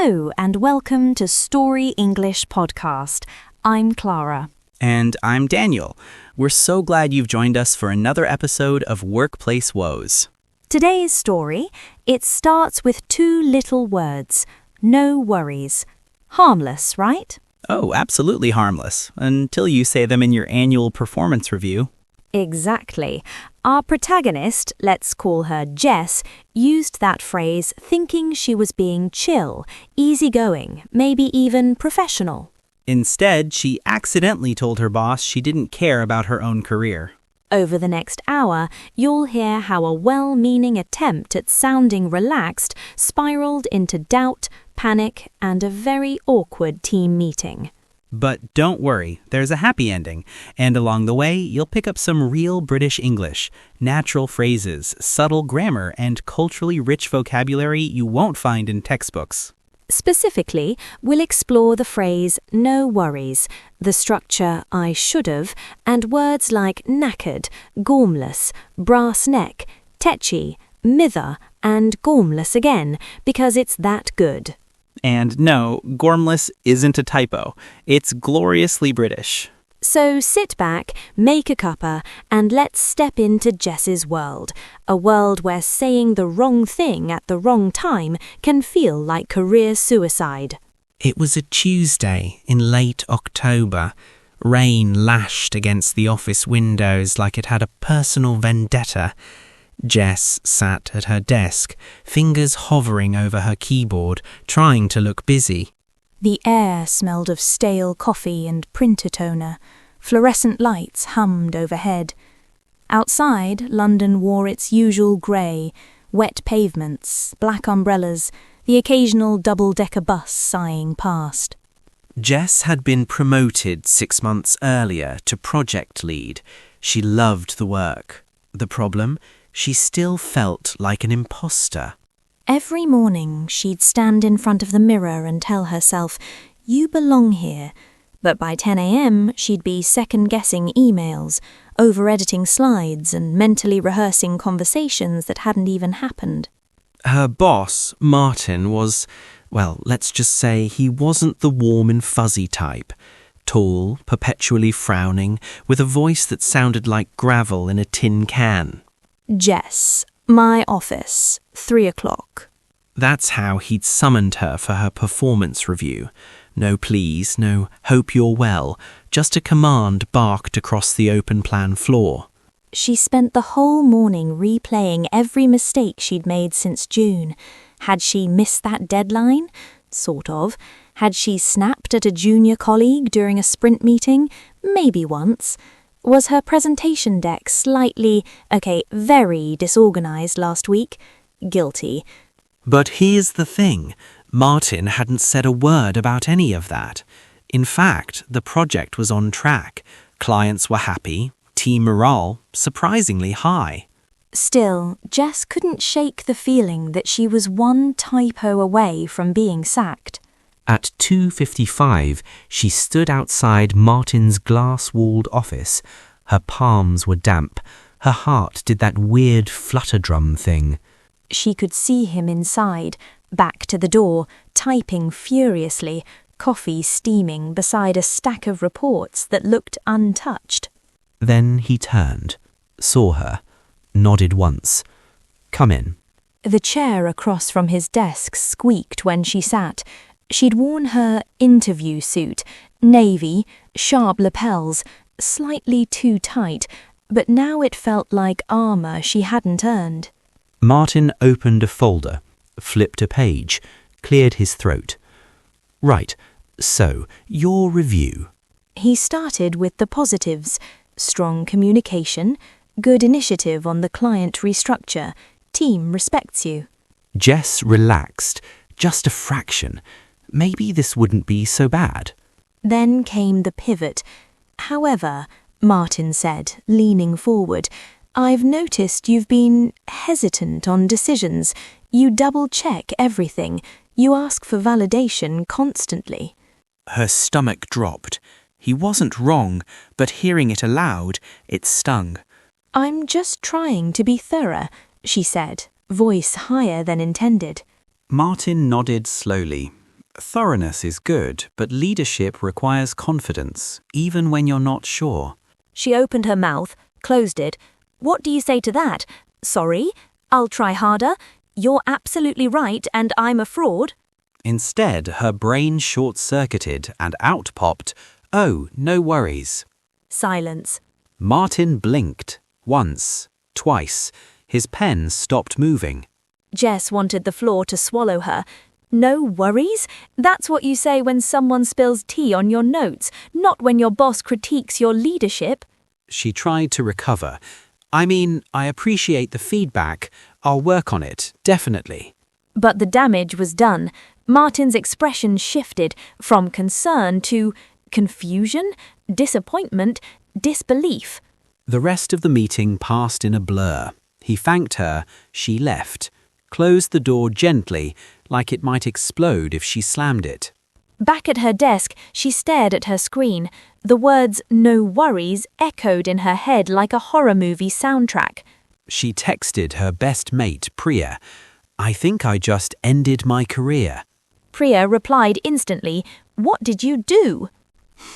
Hello and welcome to Story English Podcast. I'm Clara. And I'm Daniel. We're so glad you've joined us for another episode of Workplace Woes. Today's story, it starts with two little words, no worries. Harmless, right? Oh, absolutely harmless, until you say them in your annual performance review. Exactly. Our protagonist, let's call her Jess, used that phrase thinking she was being chill, easygoing, maybe even professional. Instead, she accidentally told her boss she didn't care about her own career. Over the next hour, you'll hear how a well-meaning attempt at sounding relaxed spiraled into doubt, panic, and a very awkward team meeting. But don't worry, there's a happy ending, and along the way, you'll pick up some real British English, natural phrases, subtle grammar, and culturally rich vocabulary you won't find in textbooks. Specifically, we'll explore the phrase no worries, the structure I should've, and words like knackered, gormless, brass neck, tetchy, mither, and gormless again, because it's that good. And no, gormless isn't a typo. It's gloriously British. So sit back, make a cuppa, and let's step into Jess's world, a world where saying the wrong thing at the wrong time can feel like career suicide. It was a Tuesday in late October. Rain lashed against the office windows like it had a personal vendetta. Jess sat at her desk, fingers hovering over her keyboard, trying to look busy. The air smelled of stale coffee and printer toner. Fluorescent lights hummed overhead. Outside, London wore its usual grey, wet pavements, black umbrellas, the occasional double-decker bus sighing past. Jess had been promoted 6 months earlier to project lead. She loved the work. The problem? She still felt like an imposter. Every morning she'd stand in front of the mirror and tell herself, "You belong here." But by 10 a.m. she'd be second-guessing emails, over-editing slides and mentally rehearsing conversations that hadn't even happened. Her boss, Martin, was, well, let's just say he wasn't the warm and fuzzy type. Tall, perpetually frowning, with a voice that sounded like gravel in a tin can. "Jess, my office, 3 o'clock. That's how he'd summoned her for her performance review. No please, no hope you're well, just a command barked across the open-plan floor. She spent the whole morning replaying every mistake she'd made since June. Had she missed that deadline? Sort of. Had she snapped at a junior colleague during a sprint meeting? Maybe once. Was her presentation deck slightly, very disorganized last week? Guilty. But here's the thing. Martin hadn't said a word about any of that. In fact, the project was on track. Clients were happy. Team morale surprisingly high. Still, Jess couldn't shake the feeling that she was one typo away from being sacked. At 2:55, she stood outside Martin's glass-walled office. Her palms were damp. Her heart did that weird flutter drum thing. She could see him inside, back to the door, typing furiously, coffee steaming beside a stack of reports that looked untouched. Then he turned, saw her, nodded once. "Come in." The chair across from his desk squeaked when she sat. She'd worn her interview suit, navy, sharp lapels, slightly too tight, but now it felt like armour she hadn't earned. Martin opened a folder, flipped a page, cleared his throat. "Right, so, your review." He started with the positives: strong communication, good initiative on the client restructure, team respects you. Jess relaxed, just a fraction. Maybe this wouldn't be so bad. Then came the pivot. "However," Martin said, leaning forward, "I've noticed you've been hesitant on decisions. You double-check everything. You ask for validation constantly." Her stomach dropped. He wasn't wrong, but hearing it aloud, it stung. "I'm just trying to be thorough," she said, voice higher than intended. Martin nodded slowly. Thoroughness is good, but leadership requires confidence, even when you're not sure. She opened her mouth, closed it. What do you say to that? Sorry, I'll try harder. You're absolutely right, and I'm a fraud. Instead, her brain short-circuited and out popped, "Oh, no worries." Silence. Martin blinked. Once, twice. His pen stopped moving. Jess wanted the floor to swallow her. No worries? That's what you say when someone spills tea on your notes, not when your boss critiques your leadership. She tried to recover. I appreciate the feedback. I'll work on it, definitely. But the damage was done. Martin's expression shifted from concern to confusion, disappointment, disbelief. The rest of the meeting passed in a blur. He thanked her. She left. Closed the door gently, like it might explode if she slammed it. Back at her desk, she stared at her screen. The words "no worries" echoed in her head like a horror movie soundtrack. She texted her best mate, Priya. "I think I just ended my career." Priya replied instantly, "What did you do?"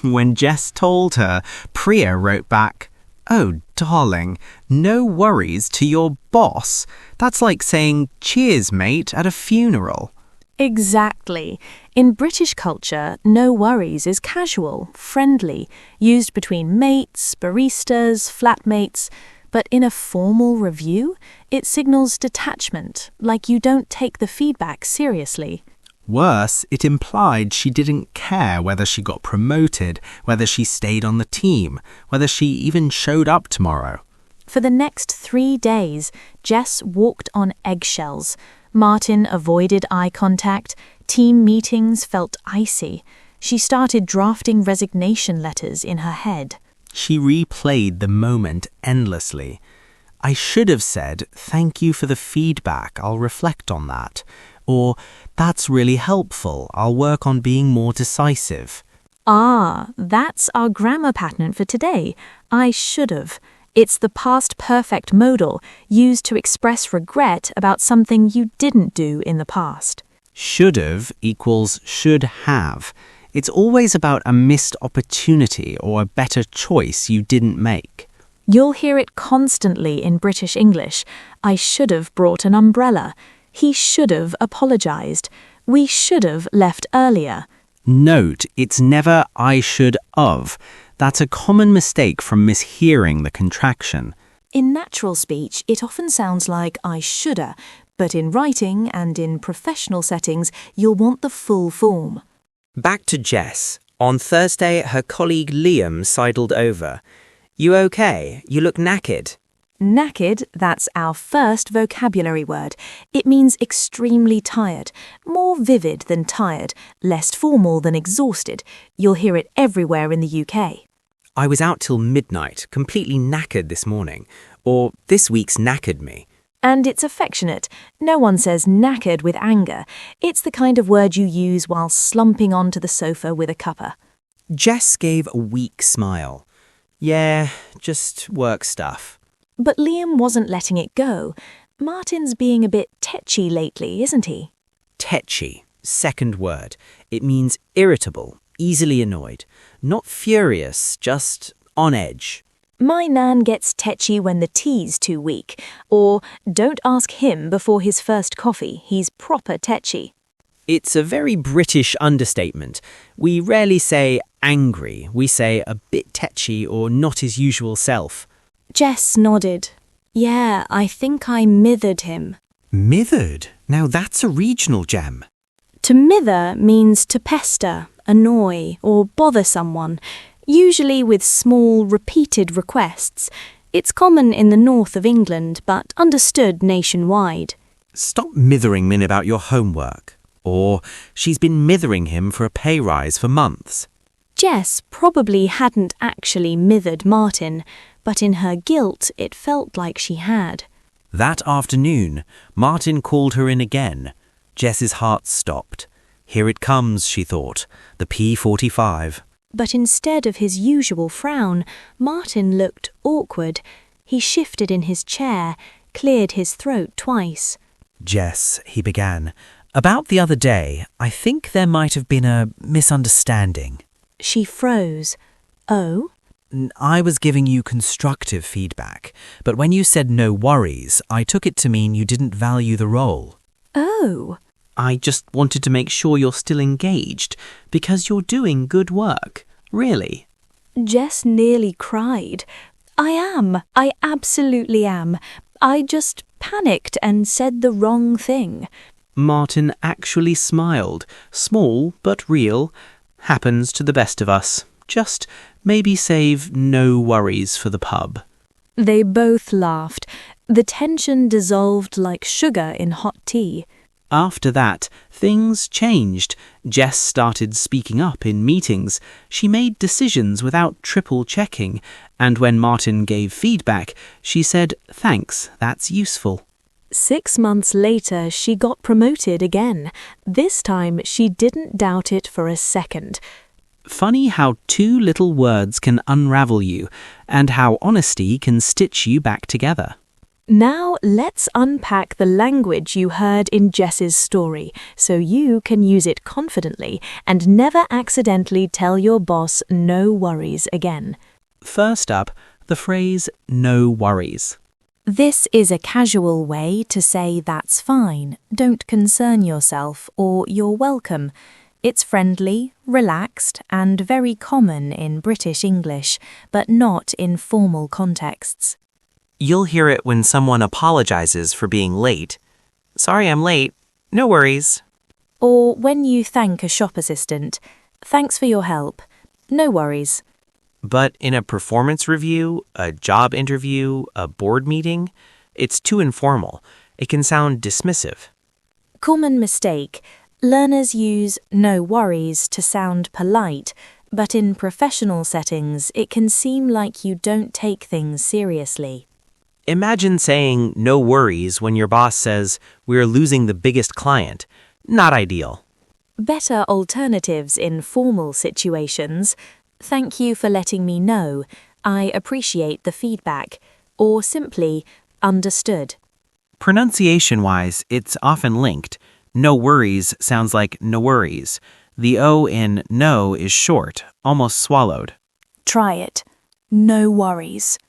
When Jess told her, Priya wrote back, "Oh, darling, no worries to your boss. That's like saying cheers, mate, at a funeral." Exactly. In British culture, no worries is casual, friendly, used between mates, baristas, flatmates. But in a formal review, it signals detachment, like you don't take the feedback seriously. Worse, it implied she didn't care whether she got promoted, whether she stayed on the team, whether she even showed up tomorrow. For the next 3 days, Jess walked on eggshells. Martin avoided eye contact. Team meetings felt icy. She started drafting resignation letters in her head. She replayed the moment endlessly. I should have said, "Thank you for the feedback, I'll reflect on that." Or, "That's really helpful, I'll work on being more decisive." That's our grammar pattern for today. I should have. It's the past perfect modal used to express regret about something you didn't do in the past. Should've equals should have. It's always about a missed opportunity or a better choice you didn't make. You'll hear it constantly in British English. I should have brought an umbrella. He should have apologized. We should have left earlier. Note, it's never I should of. That's a common mistake from mishearing the contraction. In natural speech, it often sounds like I shoulda, but in writing and in professional settings, you'll want the full form. Back to Jess. On Thursday, her colleague Liam sidled over. "You okay? You look knackered." Knackered, that's our first vocabulary word. It means extremely tired, more vivid than tired, less formal than exhausted. You'll hear it everywhere in the UK. "I was out till midnight, completely knackered this morning." Or, "This week's knackered me." And it's affectionate. No one says knackered with anger. It's the kind of word you use while slumping onto the sofa with a cuppa. Jess gave a weak smile. "Yeah, just work stuff." But Liam wasn't letting it go. Martin's being a bit tetchy lately, isn't he? Tetchy, second word. It means irritable, easily annoyed. Not furious, just on edge. My nan gets tetchy when the tea's too weak. Or, don't ask him before his first coffee, he's proper tetchy. It's a very British understatement. We rarely say angry. We say a bit tetchy or not his usual self. Jess nodded. Yeah, I think I mithered him. Mithered? Now that's a regional gem. To mither means to pester, annoy, or bother someone, usually with small, repeated requests. It's common in the north of England, but understood nationwide. Stop mithering Min about your homework. Or, she's been mithering him for a pay rise for months. Jess probably hadn't actually mithered Martin, but in her guilt it felt like she had. That afternoon, Martin called her in again. Jess's heart stopped. Here it comes, she thought, the P45. But instead of his usual frown, Martin looked awkward. He shifted in his chair, cleared his throat twice. "Jess," he began, About the other day, I think there might have been a misunderstanding. She froze. Oh? I was giving you constructive feedback, but when you said no worries, I took it to mean you didn't value the role. Oh. I just wanted to make sure you're still engaged, because you're doing good work. Really. Jess nearly cried. I am. I absolutely am. I just panicked and said the wrong thing. Martin actually smiled. Small but real. Happens to the best of us. Just maybe save no worries for the pub. They both laughed. The tension dissolved like sugar in hot tea. After that, things changed. Jess started speaking up in meetings. She made decisions without triple checking. And when Martin gave feedback, she said, "Thanks, that's useful." 6 months later, she got promoted again. This time, she didn't doubt it for a second. Funny how 2 little words can unravel you, and how honesty can stitch you back together. Now let's unpack the language you heard in Jess's story so you can use it confidently and never accidentally tell your boss no worries again. First up, the phrase no worries. This is a casual way to say that's fine, don't concern yourself, or you're welcome. It's friendly, relaxed, and very common in British English, but not in formal contexts. You'll hear it when someone apologizes for being late. Sorry I'm late. No worries. Or when you thank a shop assistant. Thanks for your help. No worries. But in a performance review, a job interview, a board meeting, it's too informal. It can sound dismissive. Common mistake. Learners use no worries to sound polite, but in professional settings it can seem like you don't take things seriously. Imagine saying no worries when your boss says, "We're losing the biggest client." Not ideal. Better alternatives in formal situations. Thank you for letting me know. I appreciate the feedback. Or simply, understood. Pronunciation-wise, it's often linked. No worries sounds like no worries. The O in no is short, almost swallowed. Try it. No worries.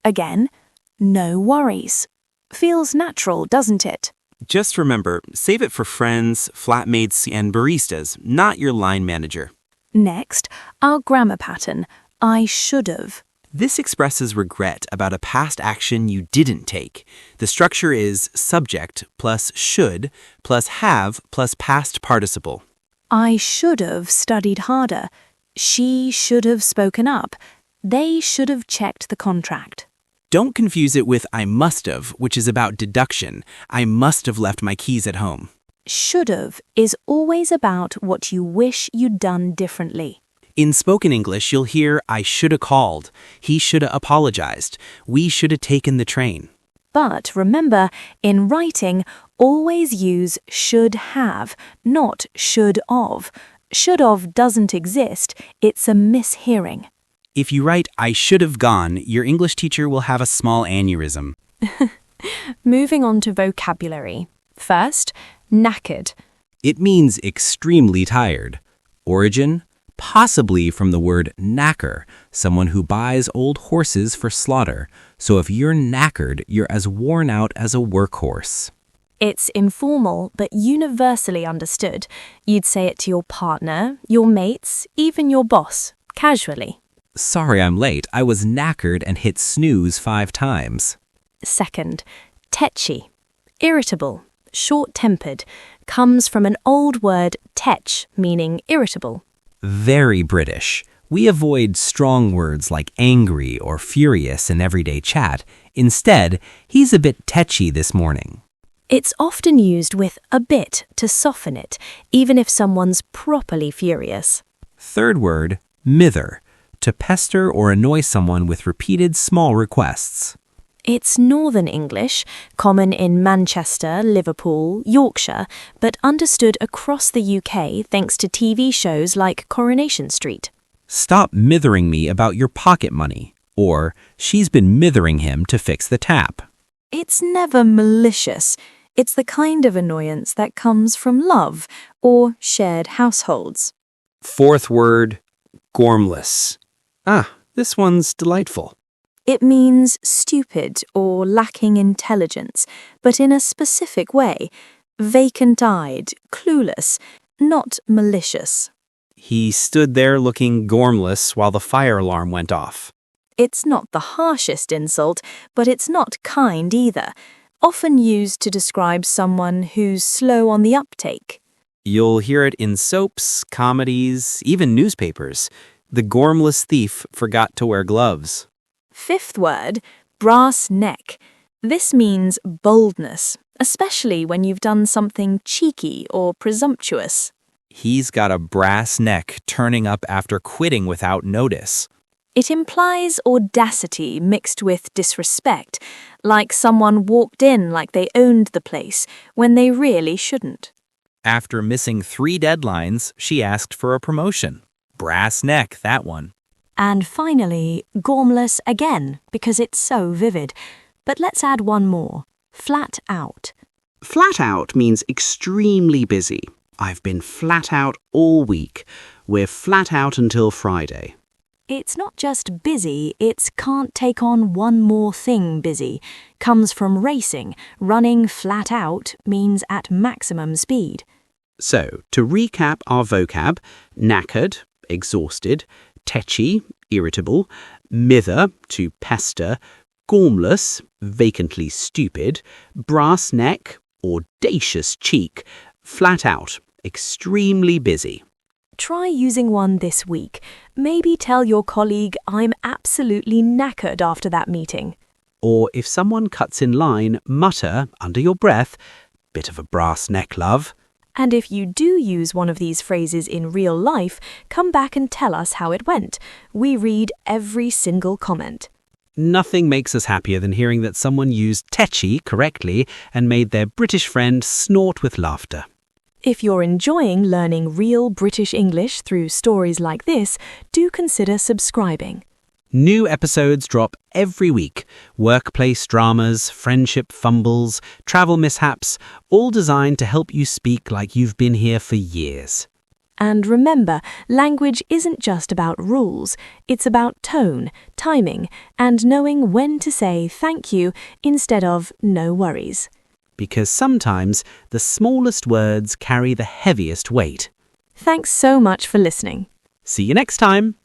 Again, no worries. Feels natural, doesn't it? Just remember, save it for friends, flatmates, and baristas, not your line manager. Next, our grammar pattern. I should've. This expresses regret about a past action you didn't take. The structure is subject plus should plus have plus past participle. I should've studied harder. She should have spoken up. They should have checked the contract. Don't confuse it with I must have, which is about deduction. I must have left my keys at home. Should've is always about what you wish you'd done differently. In spoken English, you'll hear I shoulda called, he shoulda apologized, we shoulda taken the train. But remember, in writing, always use should have, not should of. Should of doesn't exist, it's a mishearing. If you write I should have gone, your English teacher will have a small aneurysm. Moving on to vocabulary. First, knackered. It means extremely tired. Origin? Possibly from the word knacker, someone who buys old horses for slaughter. So if you're knackered, you're as worn out as a workhorse. It's informal but universally understood. You'd say it to your partner, your mates, even your boss, casually. Sorry I'm late. I was knackered and hit snooze 5 times. Second, tetchy. Irritable, short-tempered, comes from an old word tetch, meaning irritable. Very British. We avoid strong words like angry or furious in everyday chat. Instead, he's a bit tetchy this morning. It's often used with a bit to soften it, even if someone's properly furious. Third word, mither. To pester or annoy someone with repeated small requests. It's Northern English, common in Manchester, Liverpool, Yorkshire, but understood across the UK thanks to TV shows like Coronation Street. Stop mithering me about your pocket money. Or, she's been mithering him to fix the tap. It's never malicious. It's the kind of annoyance that comes from love or shared households. Fourth word, gormless. Ah, this one's delightful. It means stupid or lacking intelligence, but in a specific way. Vacant-eyed, clueless, not malicious. He stood there looking gormless while the fire alarm went off. It's not the harshest insult, but it's not kind either. Often used to describe someone who's slow on the uptake. You'll hear it in soaps, comedies, even newspapers. The gormless thief forgot to wear gloves. Fifth word, brass neck. This means boldness, especially when you've done something cheeky or presumptuous. He's got a brass neck turning up after quitting without notice. It implies audacity mixed with disrespect, like someone walked in like they owned the place when they really shouldn't. After missing 3 deadlines, she asked for a promotion. Brass neck, that one. And finally, gormless again, because it's so vivid. But let's add one more. Flat out. Flat out means extremely busy. I've been flat out all week. We're flat out until Friday. It's not just busy, it's can't take on one more thing busy. Comes from racing. Running flat out means at maximum speed. So, to recap our vocab, knackered, exhausted, tetchy, irritable, mither, to pester, gormless, vacantly stupid, brass neck, audacious cheek, flat out, extremely busy. Try using one this week. Maybe tell your colleague, I'm absolutely knackered after that meeting. Or if someone cuts in line, mutter, under your breath, bit of a brass neck, love. And if you do use one of these phrases in real life, come back and tell us how it went. We read every single comment. Nothing makes us happier than hearing that someone used tetchy correctly and made their British friend snort with laughter. If you're enjoying learning real British English through stories like this, do consider subscribing. New episodes drop every week. Workplace dramas, friendship fumbles, travel mishaps, all designed to help you speak like you've been here for years. And remember, language isn't just about rules. It's about tone, timing, and knowing when to say thank you instead of no worries. Because sometimes the smallest words carry the heaviest weight. Thanks so much for listening. See you next time.